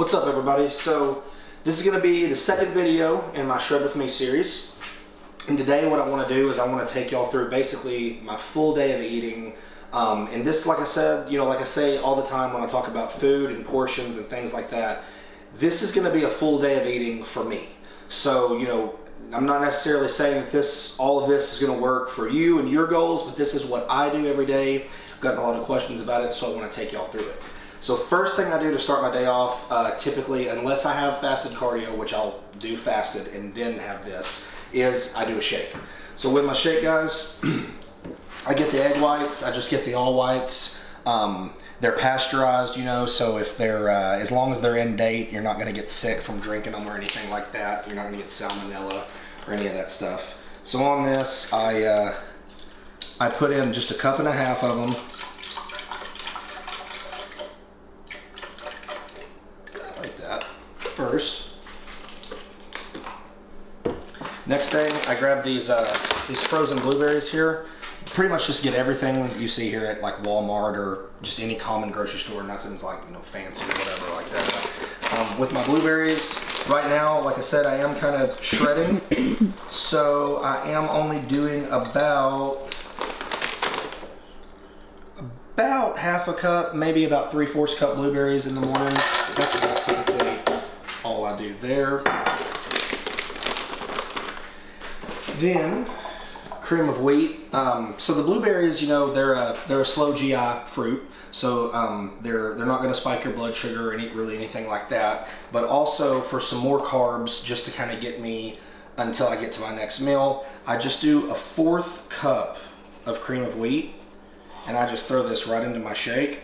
What's up, everybody? So this is going to be the second video in my Shred With Me series, and today what I want to do is I want to take y'all through basically my full day of eating. And this, like I said, like I say all the time when I talk about food and portions and things like that, this is going to be a full day of eating for me. So I'm not necessarily saying that all of this is going to work for you and your goals, but this is what I do every day. I've gotten a lot of questions about it, so I want to take y'all through it. So first thing I do to start my day off, typically, unless I have fasted cardio, which I'll do fasted and then have this, is I do a shake. So with my shake, guys, I get the egg whites. I just get the all whites. They're pasteurized, so if they're, as long as they're in date, you're not going to get sick from drinking them or anything like that. You're not going to get salmonella or any of that stuff. So on this, I put in just a cup and a half of them. Like that first. Next thing, I grab these frozen blueberries here. Pretty much just get everything you see here at like Walmart or just any common grocery store. Nothing's like fancy or whatever like that. With my blueberries right now, like I said, I am kind of shredding, so I am only doing about half a cup, maybe about 3/4 cup blueberries in the morning. That's about typically all I do there. Then cream of wheat. So the blueberries, they're a slow GI fruit, so they're not going to spike your blood sugar or really anything like that. But also for some more carbs, just to kind of get me until I get to my next meal, I just do a 1/4 cup of cream of wheat, and I just throw this right into my shake.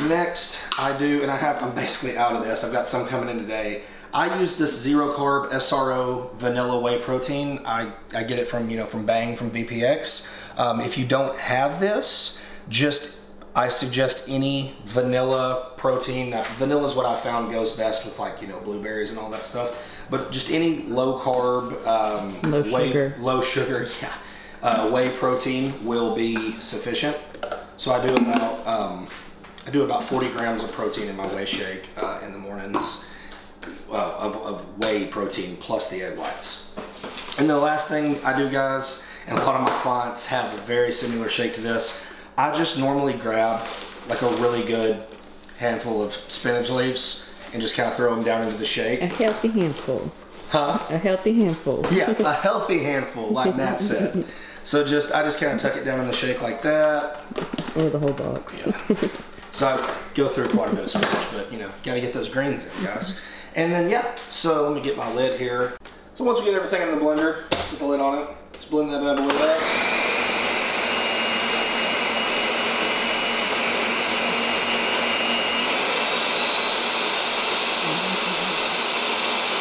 Next, I'm basically out of this. I've got some coming in today. I use this zero carb SRO vanilla whey protein. I get it from Bang from VPX. If you don't have this, I suggest any vanilla protein. Now, vanilla is what I found goes best with blueberries and all that stuff. But just any low carb, low sugar, whey protein will be sufficient. So I do about 40 grams of protein in my whey shake in the mornings. Of whey protein plus the egg whites. And the last thing I do, guys, and a lot of my clients have a very similar shake to this, I just normally grab like a really good handful of spinach leaves and just kind of throw them down into the shake. A healthy handful. Huh? A healthy handful. Yeah, a healthy handful, like Nat said. So I just kind of tuck it down in the shake like that. Or the whole box. Yeah. So I go through quite a bit of spinach, but gotta get those greens in, guys. And then so let me get my lid here. So once we get everything in the blender, put the lid on it, let's blend that bad boy back.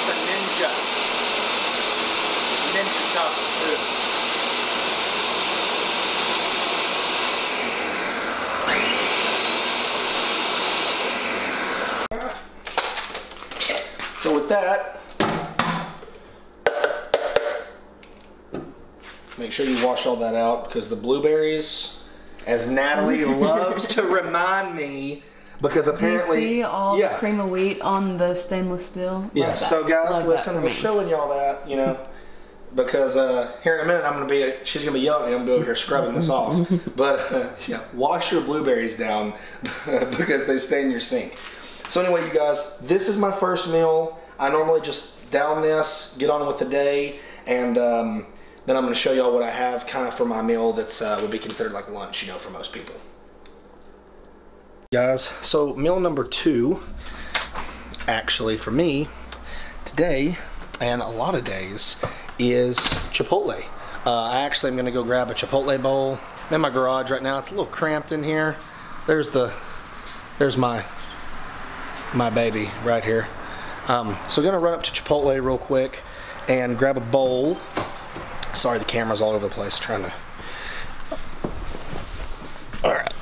It's a ninja chops food. So with that, make sure you wash all that out, because the blueberries, as Natalie loves to remind me, because apparently... Do you see all the cream of wheat on the stainless steel? Yeah, so guys, listen, I'm showing y'all that, because here in a minute she's going to be yelling at me, I'm going to be over here scrubbing this off. But wash your blueberries down because they stay in your sink. So anyway, you guys, this is my first meal. I normally just down this, get on with the day, and then I'm going to show y'all what I have kind of for my meal that's would be considered like lunch, for most people. Guys, so meal number 2, actually for me, today, and a lot of days, is Chipotle. I actually am going to go grab a Chipotle bowl. I'm in my garage right now. It's a little cramped in here. There's my baby right here. So gonna run up to Chipotle real quick and grab a bowl. Sorry, the camera's all over the place trying to... Alright.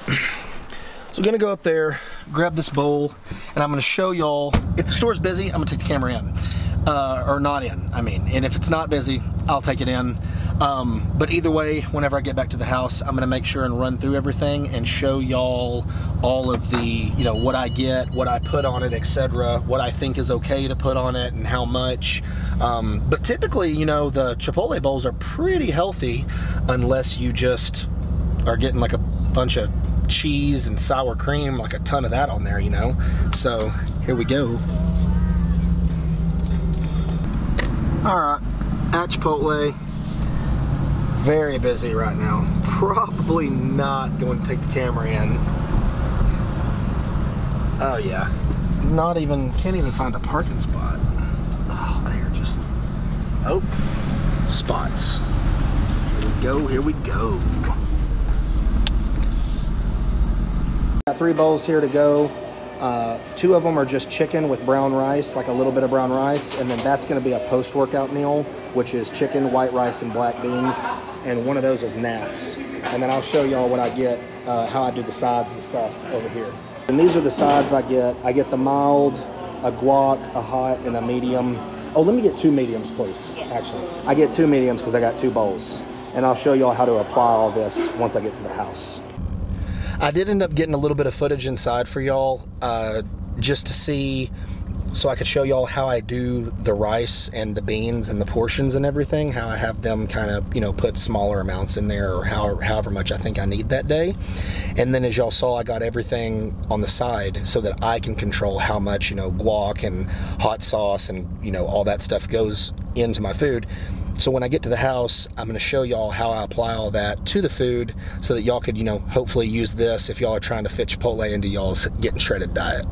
So gonna go up there, grab this bowl, and I'm gonna show y'all, if the store's busy, I'm gonna take the camera in. or not in, I mean, and if it's not busy, I'll take it in. But either way, whenever I get back to the house, I'm gonna make sure and run through everything and show y'all all of the, you know, what I get, what I put on it, etc., what I think is okay to put on it and how much. But typically, you know, the Chipotle bowls are pretty healthy unless you just are getting like a bunch of cheese and sour cream, like a ton of that on there, you know. So here we go. All right, at Chipotle, very busy right now. Probably not going to take the camera in. Oh yeah, not even, can't even find a parking spot. Oh, they're just, oh, spots. Here we go, here we go. Got 3 bowls here to go. 2 of them are just chicken with brown rice, like a little bit of brown rice, and then that's going to be a post-workout meal, which is chicken, white rice, and black beans, and one of those is gnats. And then I'll show y'all what I get, how I do the sides and stuff over here. And these are the sides I get. I get the mild, a guac, a hot, and a medium. Oh, let me get 2 mediums, please, actually. I get 2 mediums because I got 2 bowls. And I'll show y'all how to apply all this once I get to the house. I did end up getting a little bit of footage inside for y'all, just to see, so I could show y'all how I do the rice and the beans and the portions and everything, how I have them kind of, you know, put smaller amounts in there, or however much I think I need that day. And then as y'all saw, I got everything on the side so that I can control how much, you know, guac and hot sauce and, you know, all that stuff goes into my food. So when I get to the house, I'm going to show y'all how I apply all that to the food so that y'all could, you know, hopefully use this if y'all are trying to fit Chipotle into y'all's getting shredded diet.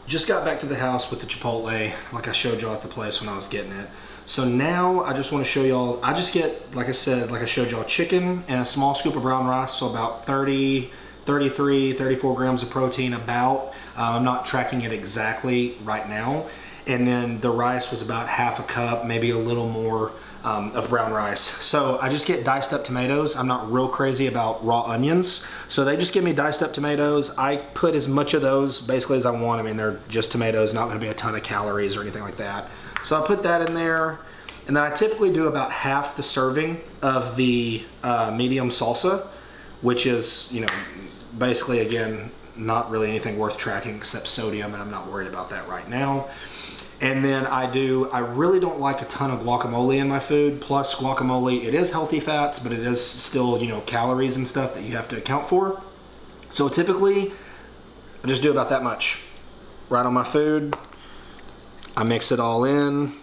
Just got back to the house with the Chipotle, like I showed y'all at the place when I was getting it. So now I just want to show y'all, I just get, like I said, like I showed y'all, chicken and a small scoop of brown rice, so about 33, 34 grams of protein about. I'm not tracking it exactly right now. And then the rice was about half a cup, maybe a little more, of brown rice. So I just get diced up tomatoes. I'm not real crazy about raw onions, so they just give me diced up tomatoes. I put as much of those basically as I want. I mean, they're just tomatoes, not gonna be a ton of calories or anything like that. So I put that in there, and then I typically do about half the serving of the medium salsa, which is, you know, basically, again, not really anything worth tracking except sodium, and I'm not worried about that right now. And then I really don't like a ton of guacamole in my food. Plus guacamole, it is healthy fats, but it is still, you know, calories and stuff that you have to account for. So typically, I just do about that much right on my food. I mix it all in.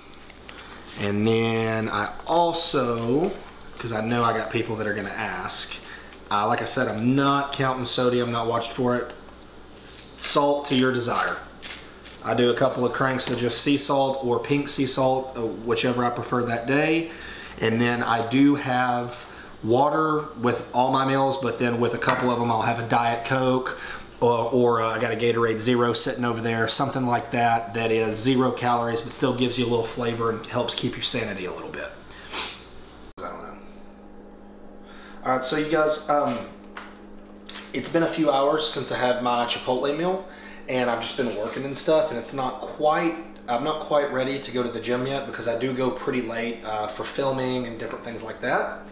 And then I also, because I know I got people that are gonna ask, like I said, I'm not counting sodium, not watched for it. Salt to your desire. I do a couple of cranks of just sea salt or pink sea salt, whichever I prefer that day. And then I do have water with all my meals, but then with a couple of them I'll have a Diet Coke, or I got a Gatorade Zero sitting over there, something like that, that is 0 calories but still gives you a little flavor and helps keep your sanity a little bit. I don't know. All right, so you guys, it's been a few hours since I had my Chipotle meal, and I've just been working and stuff, and it's not quite, I'm not quite ready to go to the gym yet because I do go pretty late for filming and different things like that.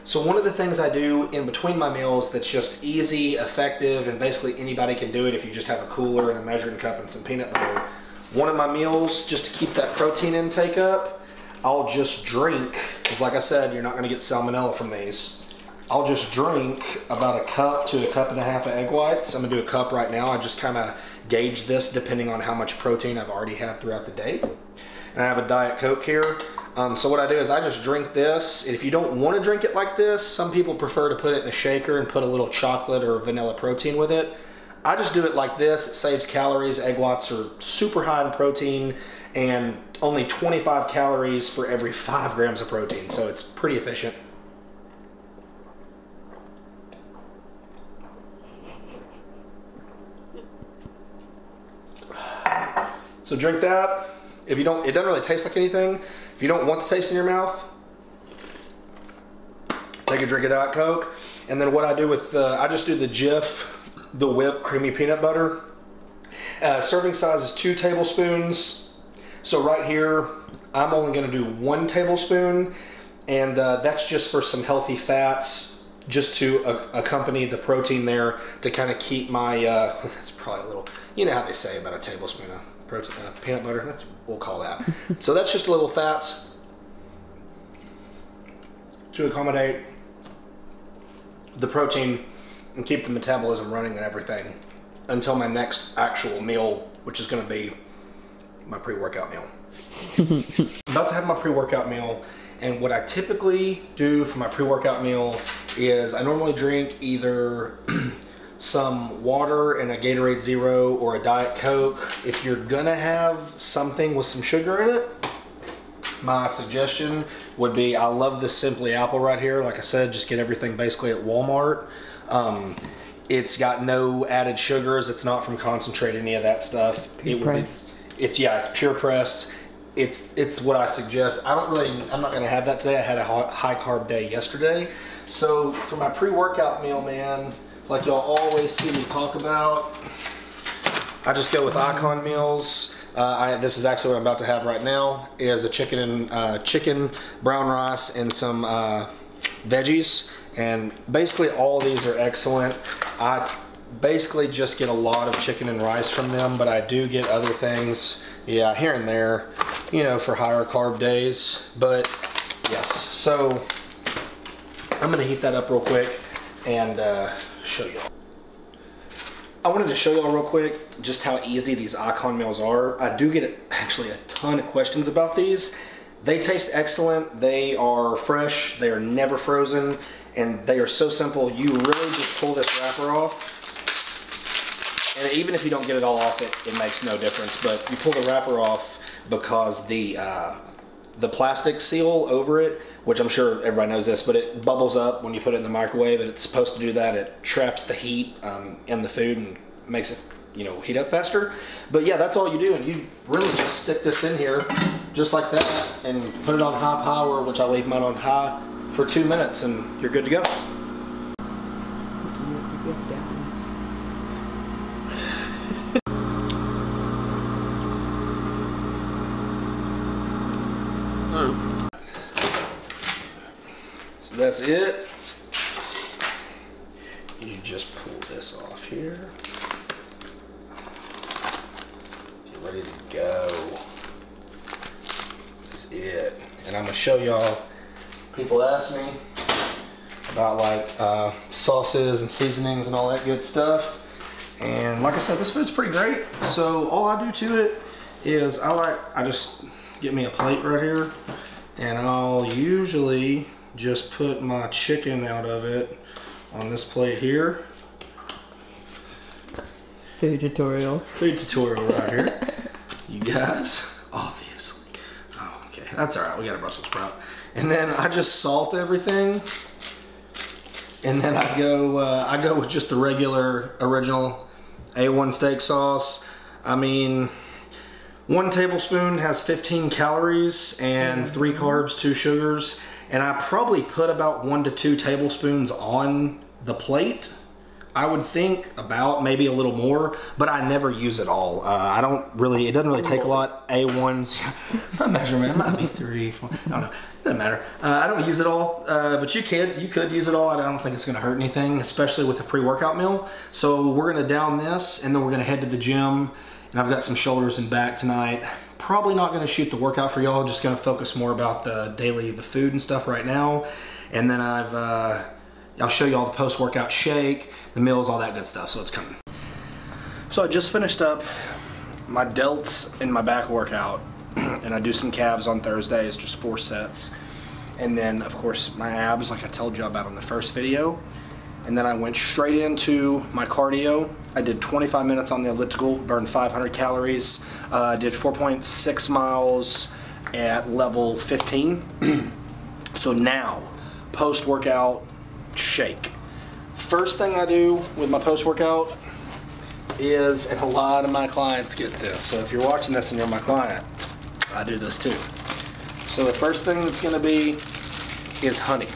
So one of the things I do in between my meals that's just easy, effective, and basically anybody can do it if you just have a cooler and a measuring cup and some peanut butter. One of my meals, just to keep that protein intake up, I'll just drink, because like I said, you're not gonna get salmonella from these. I'll just drink about a cup to a cup and a half of egg whites. I'm gonna do a cup right now. I just kind of gauge this depending on how much protein I've already had throughout the day. And I have a Diet Coke here. So what I do is I just drink this. If you don't want to drink it like this, some people prefer to put it in a shaker and put a little chocolate or vanilla protein with it. I just do it like this. It saves calories. Egg whites are super high in protein and only 25 calories for every 5 grams of protein. So it's pretty efficient. So drink that. If you don't, it doesn't really taste like anything. If you don't want the taste in your mouth, take a drink of Diet Coke. And then what I do with, I just do the Jif, the whipped creamy peanut butter. Serving size is 2 tablespoons. So right here, I'm only gonna do 1 tablespoon, and that's just for some healthy fats, just to accompany the protein there, to kind of keep my, that's probably a little, you know how they say about a tablespoon of protein, peanut butter, that's, we'll call that. So that's just a little fats to accommodate the protein and keep the metabolism running and everything until my next actual meal, which is gonna be my pre-workout meal. I'm about to have my pre-workout meal, and what I typically do for my pre-workout meal is I normally drink either some water and a Gatorade Zero or a Diet Coke. If you're gonna have something with some sugar in it, my suggestion would be, I love this Simply Apple right here. Like I said, just get everything basically at Walmart. It's got no added sugars. It's not from concentrate, any of that stuff. Pure pressed. It's pure pressed. It's what I suggest. I'm not gonna have that today. I had a high carb day yesterday. So for my pre-workout meal, man, like y'all always see me talk about, I just go with Icon meals. This is actually what I'm about to have right now, is a chicken, brown rice, and some veggies. And basically all these are excellent. I basically just get a lot of chicken and rice from them, but I do get other things, yeah, here and there, you know, for higher carb days. But yes, so I'm gonna heat that up real quick and show y'all. I wanted to show y'all real quick just how easy these Icon meals are. I do get actually a ton of questions about these. They taste excellent. They are fresh. They are never frozen, and they are so simple. You really just pull this wrapper off, and even if you don't get it all off, it makes no difference. But you pull the wrapper off because the plastic seal over it, which I'm sure everybody knows this, but it bubbles up when you put it in the microwave, and it's supposed to do that. It traps the heat in the food and makes it, you know, heat up faster. But yeah, that's all you do, and you really just stick this in here just like that and put it on high power, which I leave mine on high for 2 minutes, and you're good to go. So that's it. You just pull this off here. You're ready to go. That's it. And I'm gonna show y'all, people ask me about like sauces and seasonings and all that good stuff. And like I said, this food's pretty great. So all I do to it is I just get me a plate right here, and I'll usually just put my chicken out of it on this plate here. Food tutorial. Food tutorial right here. You guys, obviously. Oh, okay, that's all right. We got a Brussels sprout. And then I just salt everything, and then I go with just the regular original A1 steak sauce. I mean, 1 tablespoon has 15 calories and 3 carbs, 2 sugars. And I probably put about 1 to 2 tablespoons on the plate. I would think about maybe a little more, but I never use it all. I don't really, it doesn't really take a lot. A1's, my measurement, it might be 3, 4, I don't know, it doesn't matter. I don't use it all, but you could use it all. I don't think it's gonna hurt anything, especially with a pre-workout meal. So we're gonna down this, and then we're gonna head to the gym, and I've got some shoulders and back tonight. Probably not gonna shoot the workout for y'all, just gonna focus more about the food and stuff right now. And then I'll show y'all the post-workout shake, the meals, all that good stuff, so it's coming. So I just finished up my delts and my back workout, and I do some calves on Thursdays, just 4 sets. And then, of course, my abs, like I told you about on the first video. And then I went straight into my cardio. I did 25 minutes on the elliptical, burned 500 calories. Did 4.6 miles at level 15. So now, post-workout shake. First thing I do with my post-workout is, and a lot of my clients get this, so if you're watching this and you're my client, I do this too. So the first thing that's gonna be is honey.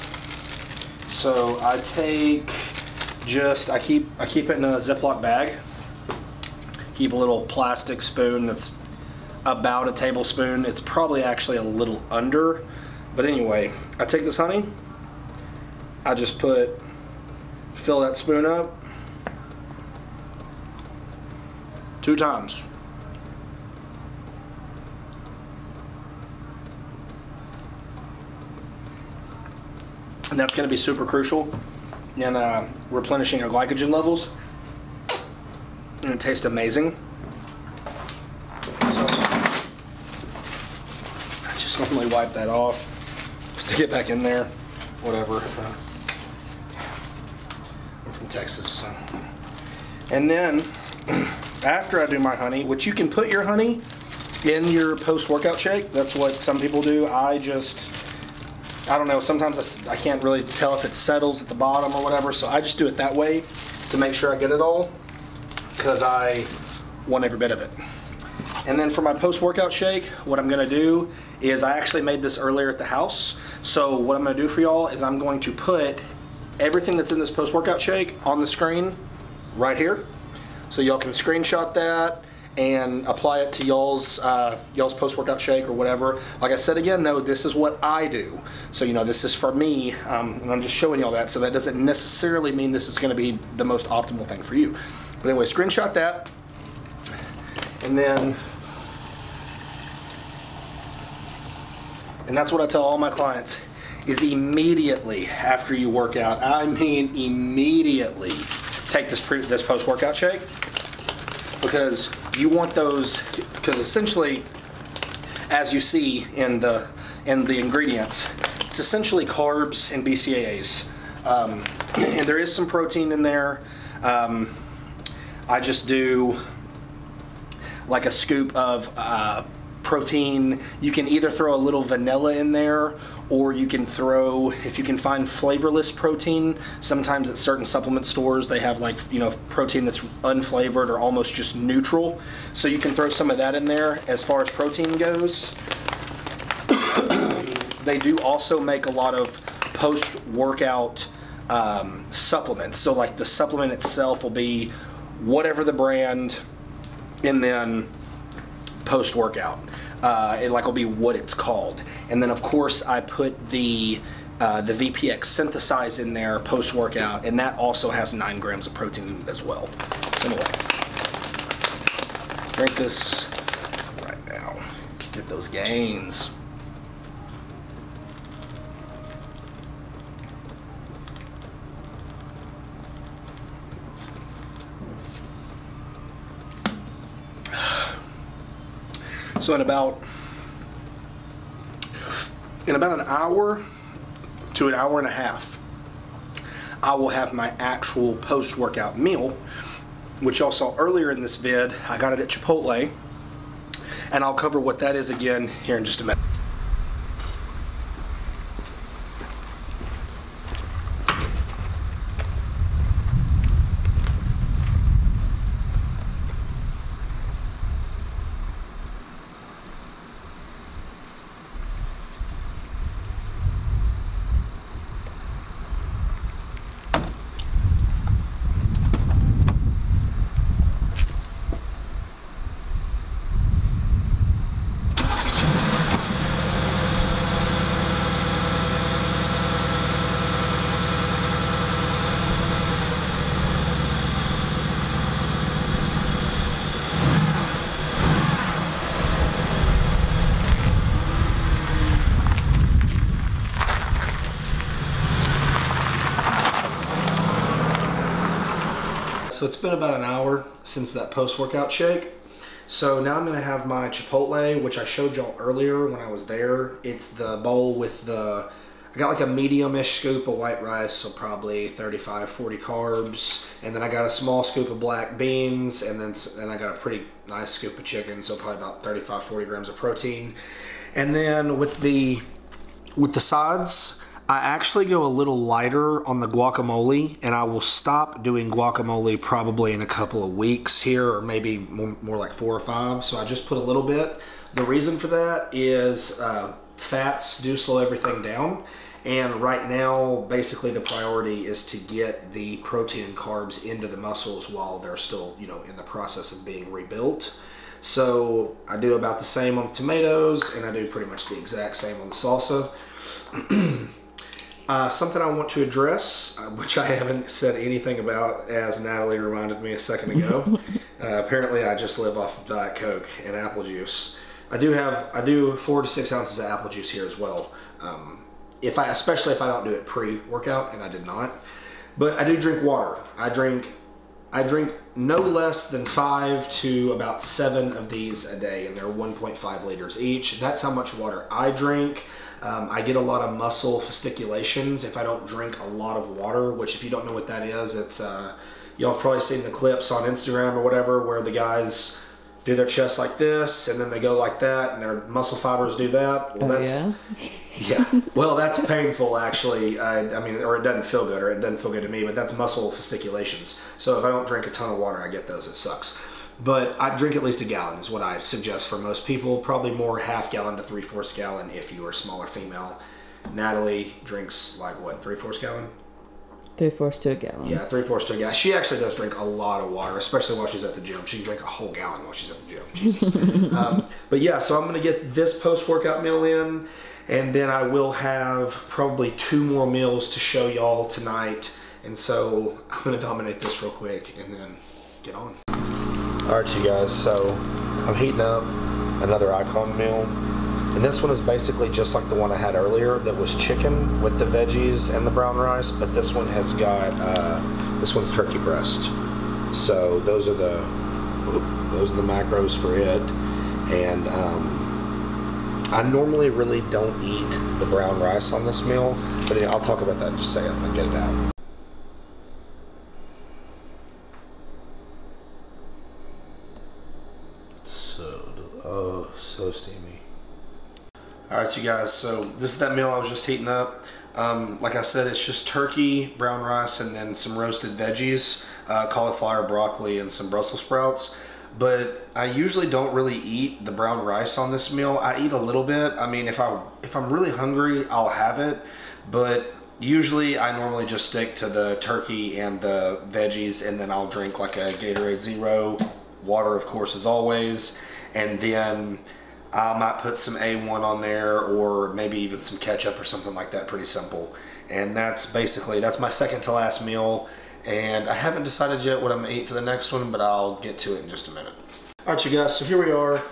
So I take I keep it in a Ziploc bag. Keep a little plastic spoon that's about a tablespoon. It's probably actually a little under. But anyway, I take this honey, I just fill that spoon up 2 times. And that's going to be super crucial in replenishing our glycogen levels. And it tastes amazing. So I just normally wipe that off, stick it back in there, whatever. I'm from Texas, so. And then after I do my honey, which you can put your honey in your post-workout shake. That's what some people do. I don't know, sometimes I can't really tell if it settles at the bottom or whatever, so I just do it that way to make sure I get it all, because I want every bit of it. And then for my post-workout shake, what I'm gonna do is, I actually made this earlier at the house, so what I'm gonna do for y'all is I'm going to put everything that's in this post-workout shake on the screen right here, so y'all can screenshot that and apply it to y'all's post-workout shake or whatever. Like I said again, though, this is what I do. So, you know, this is for me, and I'm just showing y'all that, so that doesn't necessarily mean this is gonna be the most optimal thing for you. But anyway, screenshot that, and that's what I tell all my clients, is immediately after you work out, I mean immediately, take this post-workout shake, because you want those, because essentially, as you see in the ingredients, it's essentially carbs and BCAAs, and there is some protein in there. I just do like a scoop of protein. You can either throw a little vanilla in there, or you can throw, if you can find flavorless protein, sometimes at certain supplement stores they have, like, you know, protein that's unflavored or almost just neutral, so you can throw some of that in there. As far as protein goes, they do also make a lot of post-workout supplements. So like the supplement itself will be whatever the brand, and then post-workout, it like will be what it's called. And then of course I put the VPX Synthesize in there post-workout, and that also has 9 grams of protein in it as well. So anyway, let's drink this right now. Get those gains. So in about an hour to an hour and a half, I will have my actual post-workout meal, which y'all saw earlier in this vid. I got it at Chipotle, and I'll cover what that is again here in just a minute. So it's been about an hour since that post-workout shake. So now I'm gonna have my Chipotle, which I showed y'all earlier when I was there. It's the bowl with I got like a medium-ish scoop of white rice, so probably 35, 40 carbs. And then I got a small scoop of black beans, and then I got a pretty nice scoop of chicken, so probably about 35, 40 grams of protein. And then with the sides, I actually go a little lighter on the guacamole, and I will stop doing guacamole probably in a couple of weeks here, or maybe more like 4 or 5. So I just put a little bit. The reason for that is fats do slow everything down, and right now basically the priority is to get the protein and carbs into the muscles while they're still, you know, in the process of being rebuilt. So I do about the same on the tomatoes, and I do pretty much the exact same on the salsa. Something I want to address, which I haven't said anything about, as Natalie reminded me a second ago. Apparently I just live off of Diet Coke and apple juice. I do 4 to 6 ounces of apple juice here as well. Especially if I don't do it pre-workout, and I did not. But I do drink water. I drink no less than 5 to about 7 of these a day, and they're 1.5 liters each. That's how much water I drink. I get a lot of muscle fasciculations if I don't drink a lot of water, which if you don't know what that is, it's, y'all have probably seen the clips on Instagram or whatever where the guys do their chest like this and then they go like that and their muscle fibers do that. Well, yeah. Well, that's painful actually. I mean, or it doesn't feel good, or it doesn't feel good to me, but that's muscle fasciculations. So if I don't drink a ton of water, I get those. It sucks. But I drink at least a gallon is what I suggest for most people. Probably more half gallon to 3/4 gallon if you are a smaller female. Natalie drinks like what, 3/4 gallon? 3/4 to a gallon. Yeah, 3/4 to a gallon. She actually does drink a lot of water, especially while she's at the gym. She can drink a whole gallon while she's at the gym. Jesus. But yeah, so I'm going to get this post-workout meal in, and then I will have probably 2 more meals to show y'all tonight. And so I'm going to dominate this real quick and then get on. Alright you guys, so I'm heating up another Icon meal, and this one is basically just like the one I had earlier that was chicken with the veggies and the brown rice, but this one has got, this one's turkey breast. So those are the macros for it, and I normally really don't eat the brown rice on this meal, but I'll talk about that in just a second and get it out. So steamy. Alright you guys, so this is that meal I was just heating up. Like I said, it's just turkey, brown rice, and then some roasted veggies, cauliflower, broccoli, and some Brussels sprouts. But I usually don't really eat the brown rice on this meal. I eat a little bit. I mean, if I'm really hungry, I'll have it. But usually I normally just stick to the turkey and the veggies, and then I'll drink like a Gatorade Zero, water of course as always, and then I might put some A1 on there, or maybe even some ketchup or something like that. Pretty simple. And that's my second to last meal, and I haven't decided yet what I'm gonna eat for the next one, but I'll get to it in just a minute. Alright you guys, so here we are,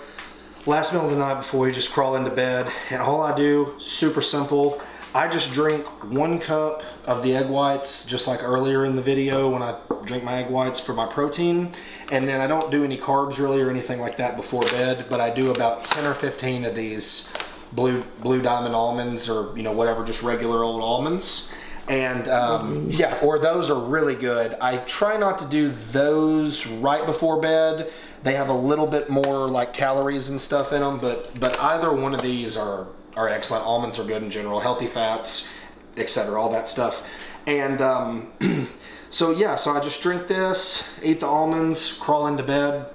last meal of the night before we just crawl into bed, and all I do, super simple, I just drink 1 cup of the egg whites, just like earlier in the video when I drink my egg whites for my protein. And then I don't do any carbs really or anything like that before bed, but I do about 10 or 15 of these blue diamond almonds, or you know, whatever, just regular old almonds. And yeah, or those are really good. I try not to do those right before bed. They have a little bit more like calories and stuff in them, but either one of these are excellent. Almonds are good in general, healthy fats, etc., all that stuff. And so yeah, so I just drink this, eat the almonds, crawl into bed.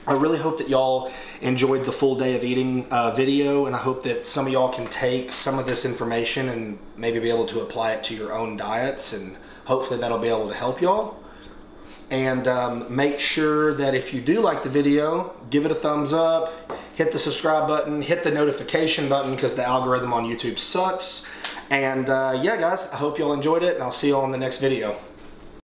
I really hope that y'all enjoyed the full day of eating video, and I hope that some of y'all can take some of this information and maybe be able to apply it to your own diets, and hopefully that'll be able to help y'all. And make sure that if you do like the video, give it a thumbs up, hit the subscribe button, hit the notification button, because the algorithm on YouTube sucks. And yeah guys, I hope y'all enjoyed it, and I'll see y'all in the next video.